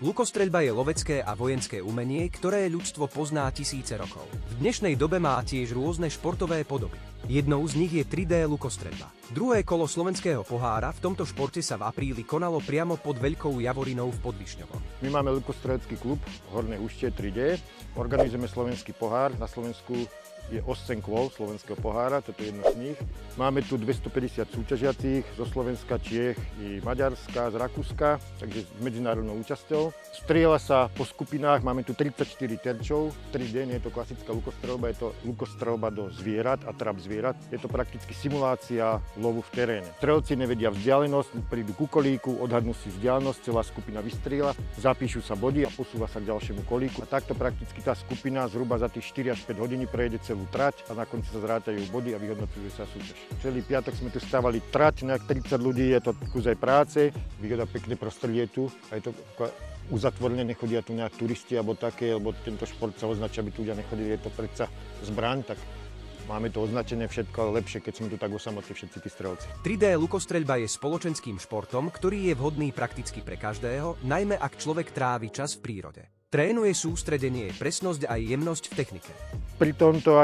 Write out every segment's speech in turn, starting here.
Lukostreľba je lovecké a vojenské umenie, ktoré ľudstvo pozná tisíce rokov. V dnešnej dobe má tiež rôzne športové podoby. Jednou z nich je 3D lukostreľba. Druhé kolo slovenského pohára v tomto športe sa v apríli konalo priamo pod Veľkou Javorinou v Podvišňovom. My máme lukostrelecký klub Horné Úštie 3D. Organizujeme slovenský pohár. Na Slovensku je 8 kôl slovenského pohára, toto je jedno z nich. Máme tu 250 súťažiacich zo Slovenska, Čiech i Maďarska, z Rakúska, takže s medzinárodnou účasťou. Strieľa sa po skupinách, máme tu 34 terčov. 3D, nie je to klasická lukostreľba, je to lukostreľba do zvierat a trap zvierat. Je to prakticky simulácia lovu v teréne. Strelci nevedia vzdialenosť, prídu ku kolíku, odhadnú si vzdialenosť, celá skupina vystrieľa, zapíšu sa body a posúva sa k ďalšiemu kolíku. A takto prakticky tá skupina zhruba za tých 4 až 5 hodín prejde celú trať a na konci sa zrátajú body a vyhodnocuje sa súťaž. Celý piatok sme tu stavali trať, nejak 30 ľudí, je to kus aj práce, vygleda pekné prostredie tu a je to uzatvorené, nechodia tu nejak turisti alebo také, lebo tento šport sa označí, aby tu ľudia nechodili, je to predsa zbraň, tak máme to označené všetko, ale lepšie, keď sme tu tak osamotní všetci tí strelci. 3D lukostreľba je spoločenským športom, ktorý je vhodný prakticky pre každého, najmä ak človek trávi čas v prírode. Trénuje sústredenie, presnosť a jemnosť v technike. Pri tomto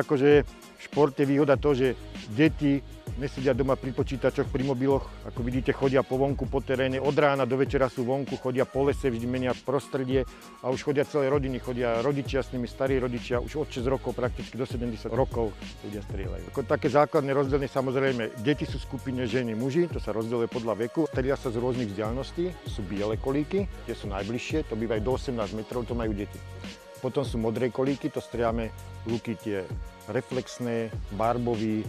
športe výhoda to, že deti nesedia doma pri počítačoch, pri mobiloch. Ako vidíte, chodia po vonku, po teréne. Od rána do večera sú vonku, chodia po lese, vždy menia prostredie a už chodia celé rodiny. Chodia rodičia s nimi, starí rodičia, už od 6 rokov, prakticky do 70 rokov ľudia strieľajú. Ako také základné rozdelenie, samozrejme, deti sú v skupine ženy, muži, to sa rozdeľuje podľa veku. Strieľa sa z rôznych vzdialeností, sú biele kolíky, tie sú najbližšie, to bývajú do 18 metrov, to majú deti. Potom sú modré kolíky, to strieľame luky tie reflexné, barbový,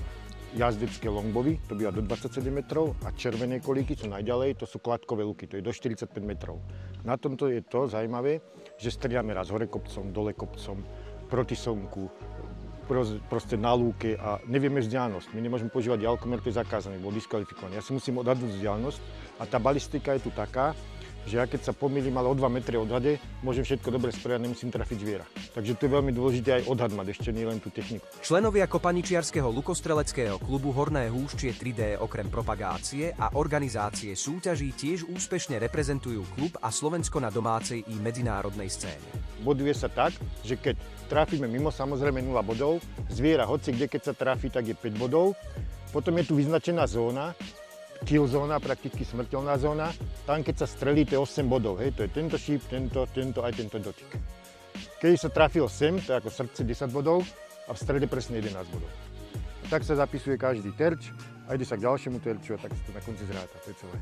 jazdecké longbovy, to býva do 27 metrov a červené kolíky sú najďalej, to sú kladkové luky, to je do 45 metrov. Na tomto je to zaujímavé, že strieľame raz hore kopcom, dole kopcom, proti slnku, proste na lúke a nevieme vzdialenosť. My nemôžeme používať ďalkomer, to je zakázané, bol diskvalifikovaný. Ja si musím odhadnúť vzdialenosť a tá balistika je tu taká, že ja keď sa pomýlim, ale o 2 metre odhade, môžem všetko dobre spraviť, nemusím trafiť zviera. Takže tu je veľmi dôležité aj odhad mať, ešte nie len tú techniku. Členovia kopaničiarskeho lukostreleckého klubu Horné Húštie 3D okrem propagácie a organizácie súťaží tiež úspešne reprezentujú klub a Slovensko na domácej i medzinárodnej scéne. Boduje sa tak, že keď trafíme mimo, samozrejme 0 bodov, zviera hoci kde keď sa trafí, tak je 5 bodov. Potom je tu vyznačená zóna, kill zóna, prakticky smrteľná zóna. Tam, keď sa strelí, to je 8 bodov. Hej, to je tento šíp, tento aj tento dotyk. Keď sa trafilo sem, to je ako srdce 10 bodov a v strede presne 11 bodov. A tak sa zapisuje každý terč a ide sa k ďalšiemu terču a tak sa to na konci zráta. To je celé.